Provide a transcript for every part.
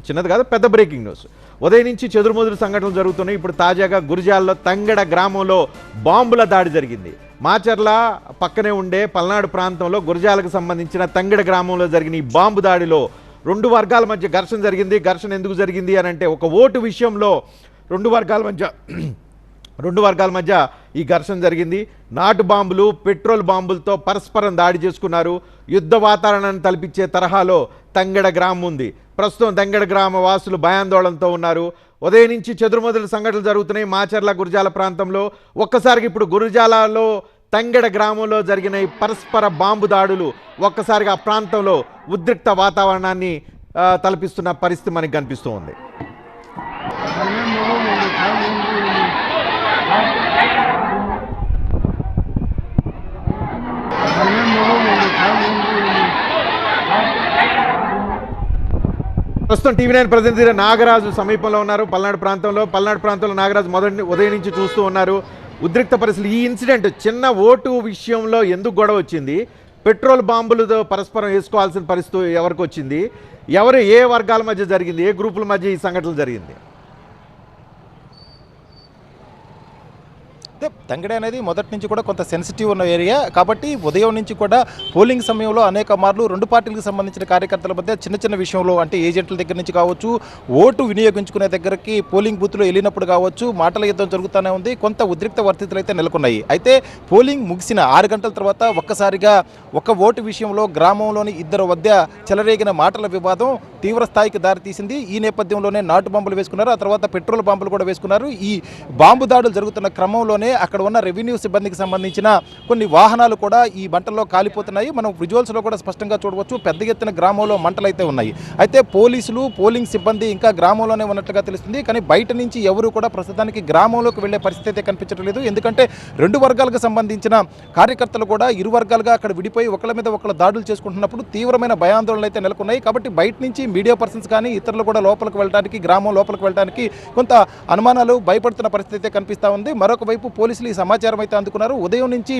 చిన్నది కాదు, పెద్ద బ్రేకింగ్ న్యూస్. ఉదయం నుంచి చెదురుమదురు సంఘటనలు జరుగుతున్నాయి. ఇప్పుడు తాజాగా గురిజాల్లో తంగెడ గ్రామంలో బాంబుల దాడి జరిగింది. మాచర్ల పక్కనే ఉండే పల్నాడు ప్రాంతంలో గురిజాలకు సంబంధించిన తంగెడ గ్రామంలో జరిగిన ఈ బాంబు దాడిలో రెండు వర్గాల మధ్య ఘర్షణ జరిగింది. ఘర్షణ ఎందుకు జరిగింది అని అంటే, ఒక ఓటు విషయంలో రెండు వర్గాల మధ్య ఈ ఘర్షణ జరిగింది. నాటు బాంబులు, పెట్రోల్ బాంబులతో పరస్పరం దాడి చేసుకున్నారు. యుద్ధ వాతావరణాన్ని తలపించే తరహాలో తంగెడ గ్రామం ఉంది. ప్రస్తుతం తంగెడ గ్రామ వాసులు భయాందోళనతో ఉన్నారు. ఉదయం నుంచి చెదురుమదురు సంఘటనలు జరుగుతున్నాయి మాచర్ల గురిజాల ప్రాంతంలో. ఒక్కసారిగా ఇప్పుడు గురిజాలలో తంగెడ గ్రామంలో జరిగిన ఈ పరస్పర బాంబు దాడులు ఒక్కసారిగా ఆ ప్రాంతంలో ఉద్రిక్త వాతావరణాన్ని తలపిస్తున్న పరిస్థితి మనకి కనిపిస్తూ ఉంది. ప్రస్తుతం టీవీ9 ప్రతినిధి నాగరాజు సమీపంలో ఉన్నారు. పల్నాడు ప్రాంతంలో నాగరాజు ఉదయం నుంచి చూస్తూ ఉన్నారు. ఉద్రిక్త పరిస్థితులు. ఈ ఇన్సిడెంట్ చిన్న ఓటు విషయంలో ఎందుకు గొడవ వచ్చింది? పెట్రోల్ బాంబులతో పరస్పరం వేసుకోవాల్సిన పరిస్థితి ఎవరికి వచ్చింది? ఏ వర్గాల మధ్య జరిగింది? ఏ గ్రూపుల మధ్య ఈ సంఘటనలు జరిగింది? తంగెడ అనేది మొదటి నుంచి కూడా కొంత సెన్సిటివ్ ఉన్న ఏరియా కాబట్టి ఉదయం నుంచి కూడా పోలింగ్ సమయంలో అనేక మార్లు రెండు పార్టీలకు సంబంధించిన కార్యకర్తల మధ్య చిన్న చిన్న విషయంలో, అంటే ఏజెంట్ల దగ్గర నుంచి కావచ్చు, ఓటు వినియోగించుకునే దగ్గరికి పోలింగ్ బూత్లో వెళ్ళినప్పుడు కావచ్చు, మాటల యుద్ధం జరుగుతూనే ఉంది. కొంత ఉద్రిక్త పరిస్థితులు అయితే నెలకొన్నాయి. అయితే పోలింగ్ ముగిసిన 6 గంటల తర్వాత ఒక్కసారిగా ఒక ఓటు విషయంలో గ్రామంలోని ఇద్దరు మధ్య చెలరేగిన మాటల వివాదం తీవ్ర స్థాయికి దారితీసింది. ఈ నేపథ్యంలోనే నాటు బాంబులు వేసుకున్నారు, ఆ తర్వాత పెట్రోల్ బాంబులు కూడా వేసుకున్నారు. ఈ బాంబు దాడులు జరుగుతున్న క్రమంలోనే అక్కడ ఉన్న రెవెన్యూ సిబ్బందికి సంబంధించిన కొన్ని వాహనాలు కూడా ఈ మంటల్లో కాలిపోతున్నాయి. మనం విజువల్స్లో కూడా స్పష్టంగా చూడవచ్చు. పెద్ద ఎత్తున గ్రామంలో మంటలు అయితే ఉన్నాయి. అయితే పోలీసులు, పోలింగ్ సిబ్బంది ఇంకా గ్రామంలోనే ఉన్నట్లుగా తెలుస్తుంది. కానీ బయట నుంచి ఎవరు కూడా ప్రస్తుతానికి గ్రామంలోకి వెళ్లే పరిస్థితి అయితే కనిపించట్లేదు. ఎందుకంటే రెండు వర్గాలకు సంబంధించిన కార్యకర్తలు కూడా ఇరు వర్గాలుగా అక్కడ విడిపోయి ఒకళ్ళ మీద ఒకళ్ళు దాడులు చేసుకుంటున్నప్పుడు తీవ్రమైన భయాందోళనలు అయితే నెలకొన్నాయి. కాబట్టి బయట నుంచి మీడియా పర్సన్స్ కానీ ఇతరులు కూడా లోపలికి వెళ్ళడానికి, గ్రామం లోపలికి వెళ్ళడానికి కొంత అనుమానాలు, భయపడుతున్న పరిస్థితి అయితే కనిపిస్తూ ఉంది. మరొక వైపు పోలీసులు ఈ సమాచారం అయితే అందుకున్నారు. ఉదయం నుంచి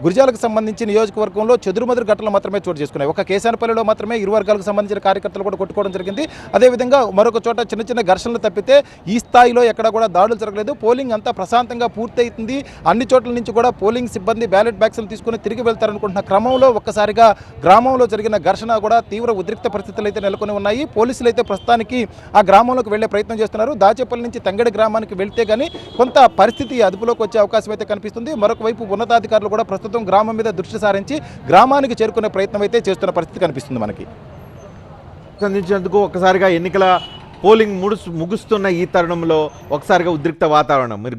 గురిజాలకు సంబంధించి నియోజకవర్గంలో చెదురుమదురు ఘటనలు మాత్రమే చోటు చేసుకున్నాయి. ఒక కేశానపల్లిలో మాత్రమే ఇరు వర్గాలకు సంబంధించిన కార్యకర్తలు కూడా కొట్టుకోవడం జరిగింది. అదేవిధంగా మరొక చోట చిన్న చిన్న ఘర్షణలు తప్పితే ఈ స్థాయిలో ఎక్కడ కూడా దాడులు జరగలేదు. పోలింగ్ అంతా ప్రశాంతంగా పూర్తయింది. అన్ని చోట్ల నుంచి కూడా పోలింగ్ సిబ్బంది బ్యాలెట్ బ్యాగ్స్లు తీసుకుని తిరిగి వెళ్తారనుకుంటున్న క్రమంలో ఒక్కసారిగా గ్రామంలో జరిగిన ఘర్షణ కూడా తీవ్ర ఉద్రిక్త పరిస్థితులు అయితే నెలకొని ఉన్నాయి. పోలీసులు అయితే ప్రస్తుతానికి ఆ గ్రామంలోకి వెళ్లే ప్రయత్నం చేస్తున్నారు. దాచేపల్లి నుంచి తంగెడ గ్రామానికి వెళ్తే కానీ కొంత పరిస్థితి అదుపులోకి వచ్చే అవకాశం అయితే కనిపిస్తుంది. మరొక వైపు ఉన్నతాధికారులు కూడా ప్రస్తుతం గ్రామం మీద దృష్టి సారించి గ్రామానికి చేరుకునే ప్రయత్నం అయితే చేస్తున్న పరిస్థితి కనిపిస్తుంది మనకి. సంబంధించినందుకు ఒకసారిగా ఎన్నికల పోలింగ్ ముగుస్తున్న ఈ తరుణంలో ఒకసారిగా ఉద్రిక్త వాతావరణం. మీరు